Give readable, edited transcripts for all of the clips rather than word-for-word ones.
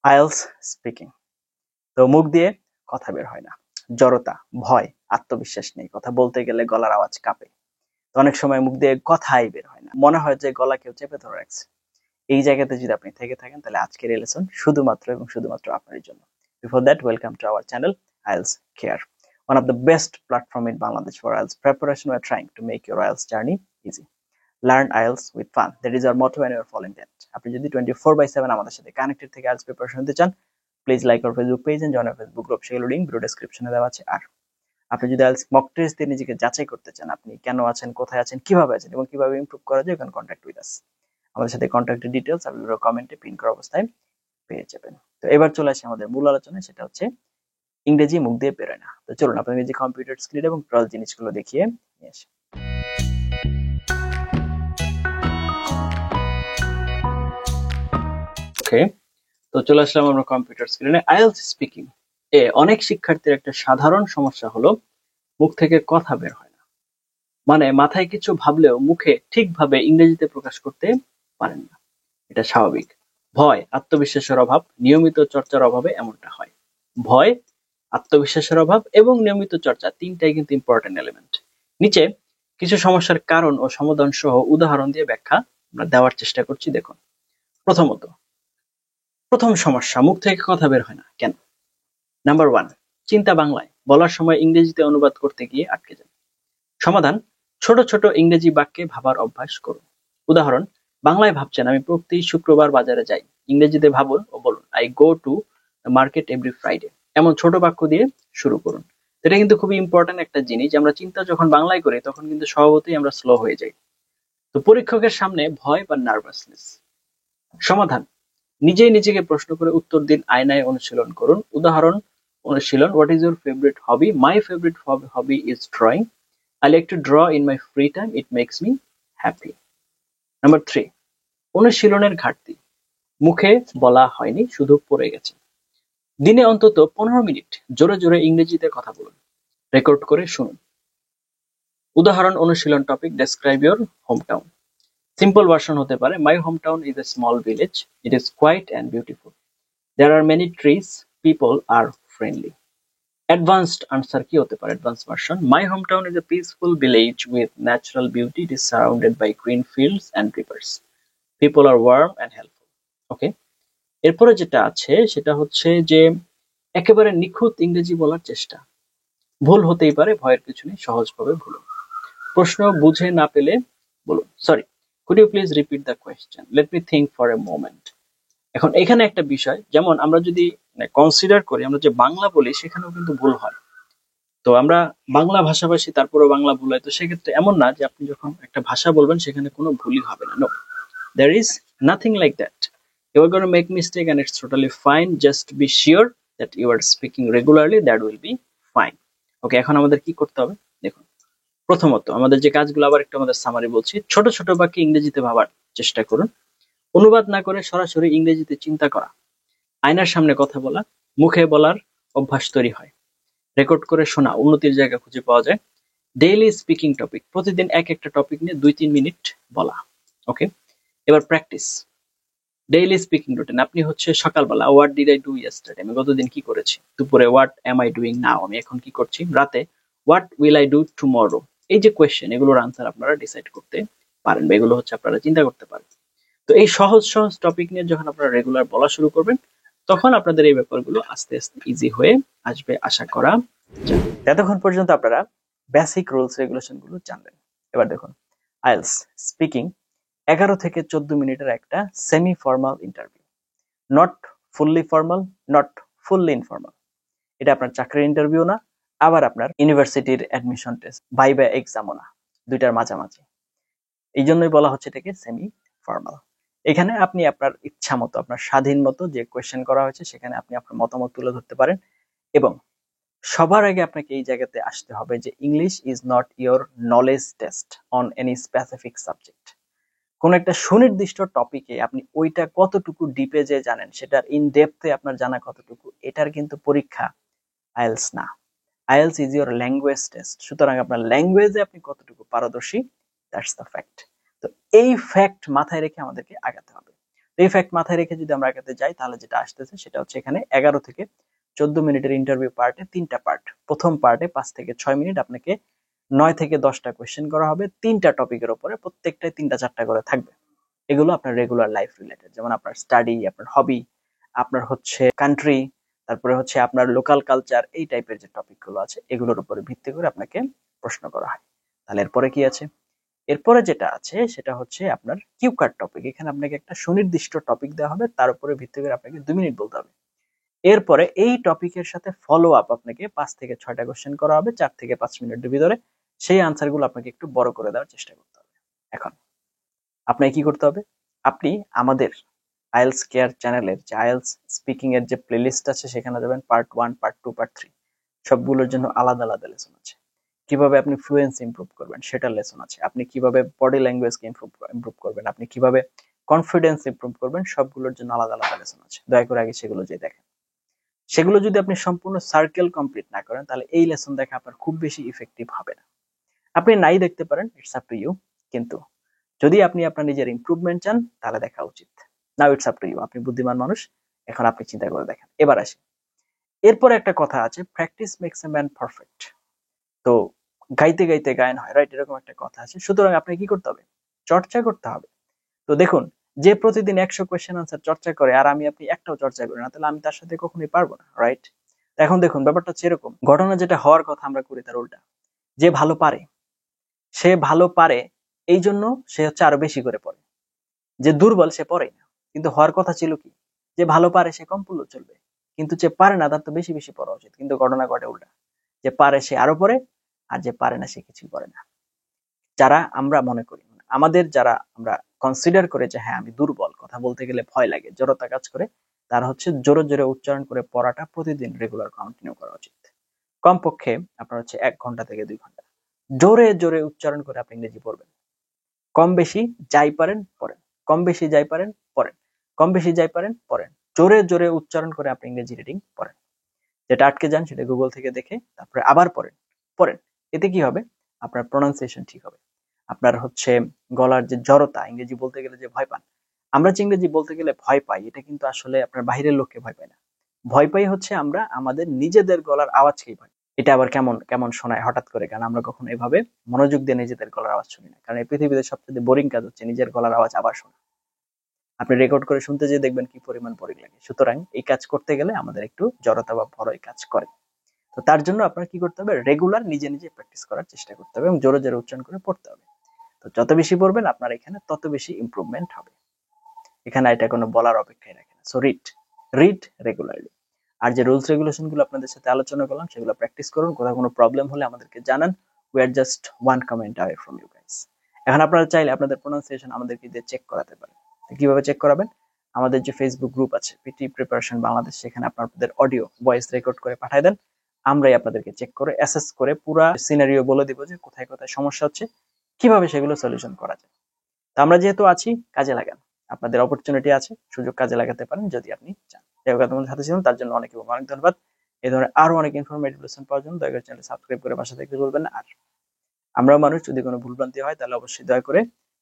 IELTS speaking. তো মুখ দিয়ে কথা বের হয় না, জড়তা, ভয়, আত্মবিশ্বাস নেই, কথা বলতে গেলে গলার আওয়াজ কাঁপে। তো অনেক সময় মুখ দিয়ে কথাই বের হয় না, মনে হয় যে গলা কেউ চেপে ধরে রাখছে। এই জায়গাতে যদি আপনি থেকে থাকেন তাহলে আজকের এই লেসন শুধুমাত্র এবং শুধুমাত্র আপনার জন্য। Before that, welcome to our channel IELTS Care, one of the best platform in Bangladesh for IELTS preparation. We are trying to make your IELTS journey easy. Learn IELTS with fun. That is our motto and we are following that. আপনি যদি 24/7 আমাদের সাথে connected থেকে IELTS preparation নিতে চান, please like our Facebook page and join our Facebook group. সেগুলো link video ডেসক্রিপশনে দেওয়া আছে। আর আপনি যদি IELTS মক টেস্ট দিয়ে নিজেকে যাচাই করতে চান, আপনি কেন আছেন, কোথায় আছেন, কিভাবে আছেন এবং কিভাবে ইমপ্রুভ করা যায়, ক্যান কন্ট্যাক্ট উইথ আস। আমাদের সাথে কন্ট্যাক্টের ডিটেইলস আপনি কমেন্টে পিন করা অবস্থায় পেয়ে যাবেন। তো এবার চলে আসি আমাদের মূল আলোচনায়, সেটা হচ্ছে ইংরেজি মুখ দিয়ে বেরোয় না। তো চলুন আপনাদের যে কম্পিউটার স্ক্রিন এবং টোটাল জিনিসগুলো দেখিয়ে নিয়ে আসি। ওকে, তো চলে আসলাম আমরা কম্পিউটার স্ক্রিনে। আইএলটিএস স্পিকিং অনেক শিক্ষার্থীর একটা সাধারণ সমস্যা হলো মুখ থেকে কথা বের হয় না, মানে মাথায় কিছু ভাবলেও মুখে ঠিকভাবে ইংরেজিতে প্রকাশ করতে পারেন না। এটা স্বাভাবিক। ভয়, আত্মবিশ্বাসের অভাব, নিয়মিত চর্চার অভাবে এমনটা হয়। ভয়, আত্মবিশ্বাসের অভাব এবং নিয়মিত চর্চা, তিনটাই কিন্তু ইম্পর্টেন্ট এলিমেন্ট। নিচে কিছু সমস্যার কারণ ও সমাধান সহ উদাহরণ দিয়ে ব্যাখ্যা আমরা দেওয়ার চেষ্টা করছি। দেখুন, প্রথম সমস্যা, মুখ থেকে কথা বের হয় না কেন। নাম্বার 1, চিন্তা বাংলায়, বলার সময় ইংরেজিতে অনুবাদ করতে গিয়ে আটকে যান। সমাধান, ছোট ছোট ইংরেজি বাক্যে ভাবার অভ্যাস করুন। উদাহরণ, বাংলায় ভাবছেন আমি প্রতি শুক্রবার বাজারে যাই, ইংরেজিতে ভাবুন ও বলুন I go to market every Friday. এমন ছোট বাক্য দিয়ে শুরু করুন। এটা কিন্তু খুবই ইম্পর্টেন্ট একটা জিনিস। আমরা চিন্তা যখন বাংলায় করি তখন কিন্তু স্বভাবতই আমরা স্লো হয়ে যাই। তো পরীক্ষকের সামনে ভয় বা নার্ভাসনেস। সমাধান, নিজেই নিজেকে প্রশ্ন করে উত্তর দিন, আয়নায় অনুশীলন করুন। উদাহরণ অনুশীলন, what is your favourite hobby? My favourite hobby is drawing. I like to draw in my free time. It makes me happy. Number 3, অনুশীলনের ঘাটতি, মুখে বলা হয়নি, শুধু পড়ে গেছে। দিনে অন্তত 15 মিনিট জোরে জোরে ইংরেজিতে কথা বলুন, রেকর্ড করে শুনুন। উদাহরণ অনুশীলন topic, describe your home town. Simple version হতে পারে, my home town is a small village, it is quiet and beautiful, there are many trees, people are friendly. Advanced answer কি হতে পারে? Advance version, my home town is a peaceful village with natural beauty, it is surrounded by green fields and rivers, people are warm and helpful. Okay, এরপরে যেটা আছে সেটা হচ্ছে যে একেবারে নিখুঁত ইংরেজি বলার চেষ্টা, ভুল হতেই পারে, ভয়ের কিছু নেই, সহজভাবে বলুন। প্রশ্ন বুঝে না পেলে বলুন sorry, could you please repeat the question, let me think for a moment. এখন এখানে একটা বিষয়, যেমন আমরা যদি কনসিডার করি, আমরা যে বাংলা বলি সেখানেও কিন্তু ভুল হয়। তো আমরা বাংলা ভাষাভাষী, তারপরেও বাংলা ভুল হয়। তো সেক্ষেত্রে এমন না যে আপনি যখন একটা ভাষা বলবেন সেখানে কোনো ভুলই হবে না। No, there is nothing like that. You are going to make mistake and it's totally fine. Just be sure that you are speaking regularly, that will be fine. ওকে, এখন আমাদের কি করতে হবে দেখুন। প্রথমত আমাদের যে কাজগুলো, আবার একটু আমাদের সামারি বলছি। ছোট ছোট বাক্যে ইংরেজিতে ভাবার চেষ্টা করুন, অনুবাদ না করে সরাসরি ইংরেজিতে চিন্তা করা, আয়নার সামনে কথা বলা, মুখে বলার অভ্যাস তৈরি হয়, রেকর্ড করে শোনা, উন্নতির জায়গা খুঁজে পাওয়া যায়। ডেইলি স্পিকিং টপিক, প্রতিদিন এক একটা টপিক নিয়ে 2-3 মিনিট বলা। ওকে, এবার প্র্যাকটিস। ডেইলি স্পিকিং রুটিন, আপনি হচ্ছে সকালবেলা what did I do yesterday, আমি গতদিন কি করেছি। দুপুরে what M I doing now, আমি এখন কি করছি। রাতে what will I do tomorrow. এই যে কোয়েশ্চেন, এগুলোর আনসার আপনারা ডিসাইড করতে পারেন বা এগুলো হচ্ছে আপনারা চিন্তা করতে পারেন। তো এই সহজ সহজ টপিক নিয়ে যখন আপনারা রেগুলার বলা শুরু করবেন, তখন আপনাদের এই ব্যাপারগুলো আস্তে আস্তে ইজি হয়ে আসবে, আশা করা যায়। এতক্ষণ পর্যন্ত আপনারা বেসিক রুলস রেগুলেশন গুলো জানলেন। এবার দেখুন, আইএলটিএস স্পিকিং 11 থেকে 14 মিনিটের একটা semi formal interview, not fully formal, not fully informal. এটা আপনার চাকরির ইন্টারভিউ না, আবার আপনার ইউনিভার্সিটির অ্যাডমিশন টেস্ট, ভাইভা এক্সামও না, দুইটার মাঝামাঝি। এই জন্যই বলা হচ্ছে এটাকে সেমি ফর্মাল। এখানে আপনি আপনার ইচ্ছা মতো, আপনার স্বাধীন মতো যে কোয়েশ্চেন করা হয়েছে সেখানে আপনি আপনার মতামত তুলে ধরতে পারেন। এবং সবার আগে আপনাকে এই জায়গাতে আসতে হবে যে English is not your knowledge test on any specific subject. কোন একটা সুনির্দিষ্ট টপিকে আপনি ওইটা কতটুকু ডিপে যে জানেন, সেটার ইন ডেপথে আপনার জানা কতটুকু, এটার কিন্তু পরীক্ষা আইএলটিএস না। IELTS is your language test. সুতরাং আপনার ল্যাঙ্গুয়েজে আপনি কতটুকু পারদর্শী, দ্যাটস দ্য ফ্যাক্ট। তো এই ফ্যাক্ট মাথায় রেখে আমাদেরকে আগাতে হবে। এই ফ্যাক্ট মাথায় রেখে যদি আমরা আগাতে যাই তাহলে যেটা আসতেছে সেটা হচ্ছে এখানে 11 থেকে 14 মিনিটের ইন্টারভিউ পার্টে 3টা পার্ট। প্রথম পার্টে 5 থেকে 6 মিনিট আপনাকে 9 থেকে 10টা কোয়েশ্চেন করা হবে 3টা টপিকের উপরে, প্রত্যেকটাই 3টা 4টা করে থাকবে। এগুলো আপনার রেগুলার লাইফ রিলেটেড, যেমন আপনার স্টাডি, আপনার হবি, আপনার হচ্ছে কান্ট্রি, তারপরে হচ্ছে আপনার লোকাল কালচার, এই টাইপের যে টপিকগুলো আছে এগুলোর উপরে ভিত্তি করে আপনাকে প্রশ্ন করা হয়। তাহলে এরপরে কি আছে? এরপরে যেটা আছে সেটা হচ্ছে আপনার কিউ কার্ড টপিক। এখানে আপনাকে একটা সুনির্দিষ্ট টপিক দেওয়া হবে, তার উপরে ভিত্তি করে আপনাকে 2 মিনিট বলতে হবে। এরপরে এই টপিকের সাথে ফলো আপ আপনাকে 5 থেকে 6টা কোশ্চেন করা হবে 4 থেকে 5 মিনিটের ভিতরে। সেই আনসারগুলো আপনাকে একটু বড় করে দেওয়ার চেষ্টা করতে হবে। এখন আপনাকে কি করতে হবে? আপনি আমাদের আইএলস কেয়ার চ্যানেলের যে আইএলস স্পিকিং এর যে প্লেলিস্ট আছে সেখানে যাবেন, পার্ট 1, পার্ট 2, পার্ট 3 সবগুলোর জন্য আলাদা আলাদা লেসন আছে। কিভাবে আপনি ফ্লুয়েন্সি ইমপ্রুভ করবেন সেটার লেসন আছে। আপনি কিভাবে বডি ল্যাঙ্গুয়েজকে ইমপ্রুভ করবেন, আপনি কিভাবে কনফিডেন্স ইমপ্রুভ করবেন, সবগুলোর জন্য আলাদা আলাদা লেসন আছে। দয়া করে আগে সেগুলো যে দেখেন। সেগুলো যদি আপনি সম্পূর্ণ সার্কেল কমপ্লিট না করেন তাহলে এই লেসন দেখা আপনার খুব বেশি ইফেক্টিভ হবে না। আপনি নাই দেখতে পারেন, ইটস আপ টু ইউ, কিন্তু যদি আপনি আপনার নিজের ইমপ্রুভমেন্ট চান তাহলে দেখা উচিত। Now it's up to you, আপনি বুদ্ধিমান মানুষ, এখন আপনি চিন্তা করে দেখেন। এবার আসি, এরপর একটা কথা আছে, practice makes a man perfect. তো গাইতে গাইতে গায়ন হয়, রাইট? এরকম একটা কথা আছে। সুতরাং আপনাকে কি করতে হবে? চর্চা করতে হবে। তো দেখুন, যে প্রতিদিন 100 কোয়েশ্চেন আনসার চর্চা করে আর আমি আপনি একটাও চর্চা করি না, তাহলে আমি তার সাথে কখনোই পারবো না, রাইট? এখন দেখুন, ব্যাপারটা হচ্ছে এরকম, ঘটনা যেটা হওয়ার কথা আমরা করি তার উল্টা। যে ভালো পারে সে ভালো পারে, এই জন্য সে হচ্ছে আরো বেশি করে পড়ে। যে দুর্বল সে পড়ে না। কিন্তু হওয়ার কথা ছিল কি, যে ভালো পারে সে কম পড়লেও চলবে, কিন্তু যে পারে না তার তো বেশি বেশি পড়া উচিত। কিন্তু ঘটনা ঘটে উল্টা, যে পারে সে আরো পড়ে, আর যে পারে না সে কিছুই পড়ে না। যারা আমরা মনে করি, আমাদের যারা আমরা কনসিডার করে যে হ্যাঁ আমি দুর্বল, কথা বলতে গেলে ভয় লাগে, জড়তা কাজ করে, তার হচ্ছে জোরে জোরে উচ্চারণ করে পড়াটা প্রতিদিন রেগুলার কন্টিনিউ করা উচিত। কমপক্ষে আপনার হচ্ছে 1 ঘন্টা থেকে 2 ঘন্টা জোরে জোরে উচ্চারণ করে আপনি ইংরেজি পড়বেন। কম বেশি যাই পারেন পড়েন, কম বেশি যাই পারেন পড়েন, কম বেশি যাই পারেন পড়েন, জোরে জোরে উচ্চারণ করে আপনি ইংরেজি রিডিং পড়েন। যেটা আটকে যান সেটা গুগল থেকে দেখে তারপরে আবার পড়েন পড়েন। এতে কি হবে? আপনার প্রনাউন্সিয়েশন ঠিক হবে। আপনার হচ্ছে গলার যে জড়তা, ইংরেজি বলতে গেলে যে ভয় পান, আমরা যে ইংরেজি বলতে গেলে ভয় পাই, এটা কিন্তু আসলে আপনার বাইরের লোককে ভয় পাই না। ভয় পাই হচ্ছে আমরা আমাদের নিজেদের গলার আওয়াজকেই ভয়। এটা আবার কেমন কেমন শোনায় হঠাৎ করে, কারণ আমরা কখনো এভাবে মনোযোগ দিয়ে নিজেদের গলার আওয়াজ শুনি না। কারণ এই পৃথিবীতে সবচেয়ে বোরিং কাজ হচ্ছে নিজের গলার আওয়াজ আবার শোনা। আপনি রেকর্ড করে শুনতে যেয়ে দেখবেন কি পরিমাণ বোরিং লাগে। সুতরাং এই কাজ করতে গেলে আমাদের একটু জড়তা বা ভয় কাজ করে। তো তার জন্য আপনার কি করতে হবে? রেগুলার নিজে নিজে প্র্যাকটিস করার চেষ্টা করতে হবে এবং জোরে জোরে উচ্চারণ করে পড়তে হবে। তো যত বেশি পড়বেন আপনার এখানে তত বেশি ইমপ্রুভমেন্ট হবে। এখানে এটা কোনো বলার অপেক্ষাই রাখে না। So read regularly. আর যে রুলস রেগুলেশন গুলো আপনাদের সাথে আলোচনা করলাম সেগুলো প্র্যাকটিস করুন। কোথাও কোনো প্রবলেম হলে আমাদেরকে জানান। We are just one comment away from you guys. এখন আপনারা চাইলে আপনাদের প্রোনাউন্সিয়েশন আমাদেরকে দিয়ে চেক করাতে পারেন। কিভাবে চেক করাবেন? আমাদের যে ফেসবুক গ্রুপ আছে পিটি প্রিপারেশন বাংলাদেশ, সেখানে আপনাদের অডিও ভয়েস রেকর্ড করে পাঠিয়ে দেন। আমরাই আপনাদেরকে চেক করে অ্যাসেস করে পুরো সিনারিও বলে দিব যে কোথায় কোথায় সমস্যা হচ্ছে, কিভাবে সেগুলো সলিউশন করা যায়। তো আমরা যেহেতু আছি, কাজে লাগান। আপনাদের অপরচুনিটি আছে, সুযোগ কাজে লাগাতে পারেন যদি আপনি চান। যাই হোক, তোমাদের সাথে ছিলাম, তার জন্য অনেক অনেক ধন্যবাদ। এই ধরনের আরো অনেক ইনফরমেটিভ লেসন পাওয়ার জন্য দয়া করে চ্যানেল সাবস্ক্রাইব করে পাশে থাকতে বলবেন না। আর আমরাও মানুষ, যদি কোনো ভুলভ্রান্তি হয় তাহলে অবশ্যই দয়া করে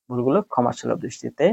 ভুলগুলো ক্ষমাসুলভ দৃষ্টিতে